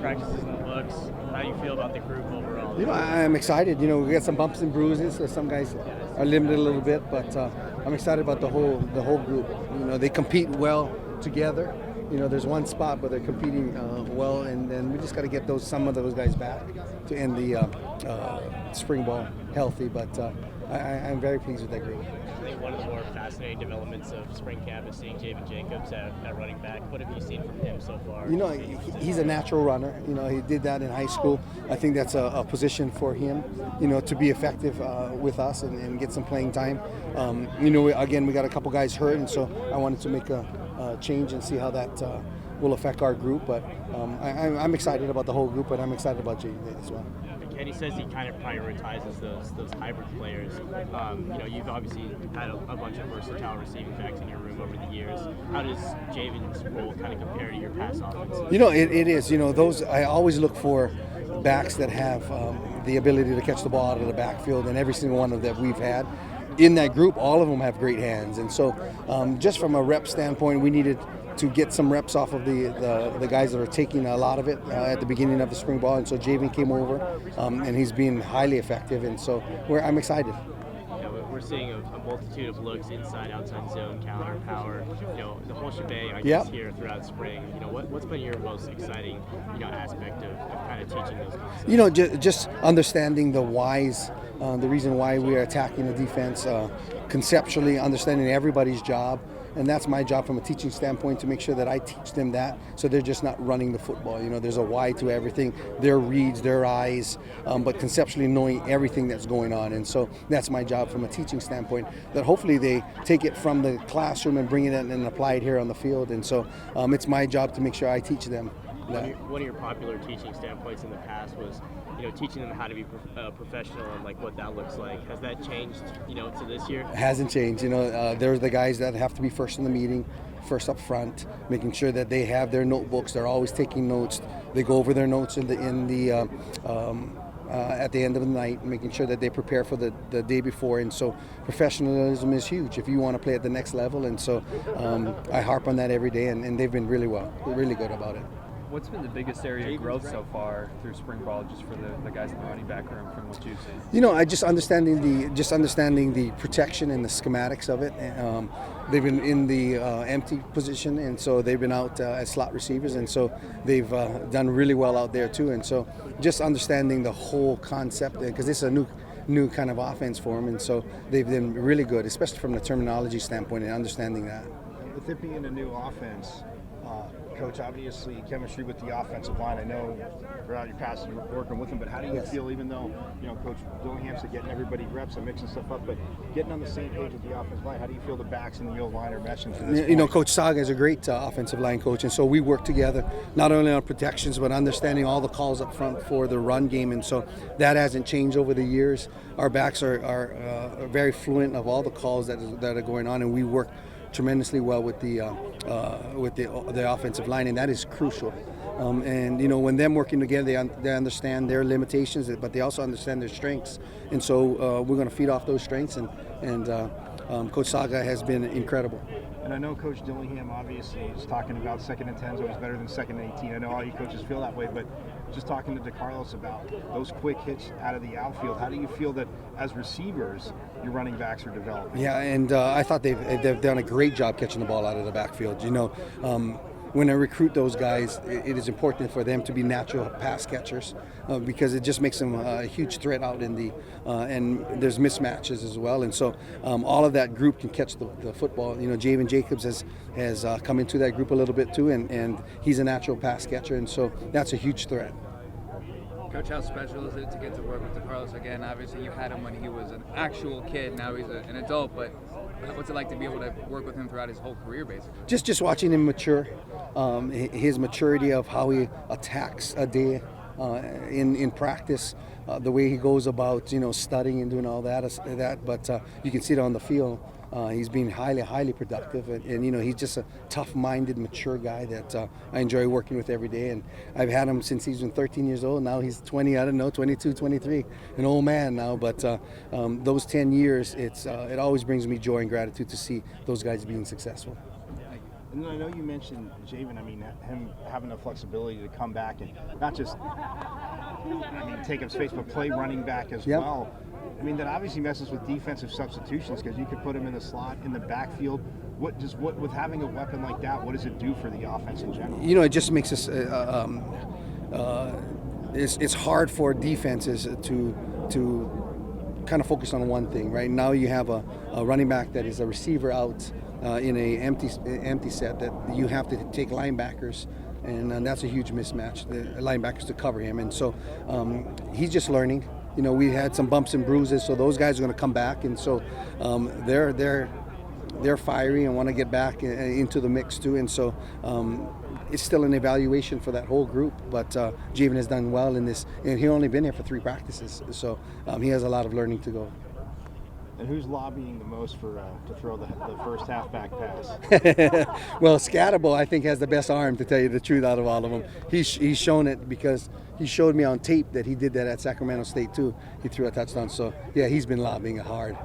practices in the books. How do you feel about the group overall? I'm excited. We got some bumps and bruises, so some guys are limited a little bit, but I'm excited about the whole group. They compete well together. There's one spot, but they're competing well, and then we just got to get some of those guys back to end the spring ball healthy. But I'm very pleased with that group. I think one of the more fascinating developments of spring camp is seeing Javen Jacobs at running back. What have you seen from him so far? He's a natural runner. He did that in high school. I think that's a position for him, to be effective with us and get some playing time. Again, we got a couple guys hurt, and so I wanted to make a change and see how that will affect our group. But I'm excited about the whole group, but I'm excited about Javen as well. Kenny says he kind of prioritizes those hybrid players. You've obviously had a bunch of versatile receiving backs in your room over the years. How does Javen's role kind of compare to your pass offense? It is. Those I always look for backs that have the ability to catch the ball out of the backfield, and every single one of that we've had in that group, all of them have great hands. And so, just from a rep standpoint, we needed to get some reps off of the guys that are taking a lot of it at the beginning of the spring ball. And so Javen came over, and he's been highly effective. And so I'm excited. We're seeing a multitude of looks inside, outside zone, counter, power, the whole shebang, I guess, here throughout spring. What's been your most exciting, aspect of kind of teaching those concepts? Just understanding the whys, the reason why we are attacking the defense, conceptually understanding everybody's job. And that's my job from a teaching standpoint, to make sure that I teach them that, so they're just not running the football. There's a why to everything, their reads, their eyes, but conceptually knowing everything that's going on. And so that's my job from a teaching standpoint, that hopefully they take it from the classroom and bring it in and apply it here on the field. And so it's my job to make sure I teach them that. One of your popular teaching standpoints in the past was teaching them how to be professional and what that looks like. Has that changed to this year? It hasn't changed. There's the guys that have to be first in the meeting, first up front, making sure that they have their notebooks. They're always taking notes. They go over their notes at the end of the night, making sure that they prepare for the day before. And so professionalism is huge if you want to play at the next level. And so I harp on that every day, and they've been really good about it. What's been the biggest area of growth so far through spring ball, just for the guys in the running back room, from what you've seen? I just understanding the protection and the schematics of it. They've been in the empty position, and so they've been out as slot receivers, and so they've done really well out there too. And so just understanding the whole concept, because this is a new kind of offense for them, and so they've been really good, especially from the terminology standpoint and understanding that. With it being a new offense, Coach, obviously chemistry with the offensive line. I know throughout your past you're working with them, but how do you feel, even though Coach Dillingham said getting everybody reps and mixing stuff up, but getting on the same page with the offensive line, how do you feel the backs and the O-line are meshing for this point? Coach Saga is a great offensive line coach, and so we work together not only on protections but understanding all the calls up front for the run game, and so that hasn't changed over the years. Our backs are very fluent of all the calls that are going on, and we work tremendously well with the offensive line, and that is crucial. When them working together, they understand their limitations, but they also understand their strengths. And so we're going to feed off those strengths, and Coach Saga has been incredible. And I know Coach Dillingham obviously is talking about 2nd and 10 is always better than 2nd and 18. I know all you coaches feel that way, but just talking to DeCarlos about those quick hits out of the outfield, how do you feel that as receivers your running backs are developing? Yeah, and I thought they've done a great job catching the ball out of the backfield. When I recruit those guys, it is important for them to be natural pass catchers because it just makes them a huge threat out in the and there's mismatches as well. And so all of that group can catch the football. Javen Jacobs has come into that group a little bit too, and he's a natural pass catcher, and so that's a huge threat. Coach, how special is it to get to work with DeCarlos again? Obviously, you had him when he was an actual kid. Now he's an adult, but what's it like to be able to work with him throughout his whole career, basically? Just watching him mature, his maturity of how he attacks a day in practice, the way he goes about, studying and doing all that. But you can see it on the field. He's been highly productive, and he's just a tough-minded, mature guy that I enjoy working with every day. And I've had him since he's been 13 years old. Now he's 20, 22, 23, an old man now. But those 10 years, it always brings me joy and gratitude to see those guys being successful. Thank you. And then I know you mentioned Javen. I mean, him having the flexibility to come back and not just, take up space, but play running back as well. I mean, that obviously messes with defensive substitutions because you could put him in the slot, in the backfield. What with having a weapon like that, what does it do for the offense in general? It just makes us. It's hard for defenses to kind of focus on one thing. Right now, you have a running back that is a receiver out in a empty set that you have to take linebackers. And that's a huge mismatch, the linebackers to cover him. And so he's just learning. We had some bumps and bruises, so those guys are going to come back. And so they're fiery and want to get back into the mix too. And so it's still an evaluation for that whole group. But Javen has done well in this, and he's only been here for 3 practices. So he has a lot of learning to go. And who's lobbying the most for to throw the first halfback pass? Well, Scatterbo, I think, has the best arm, to tell you the truth, out of all of them. He's shown it because he showed me on tape that he did that at Sacramento State too. He threw a touchdown. So yeah, he's been lobbying hard.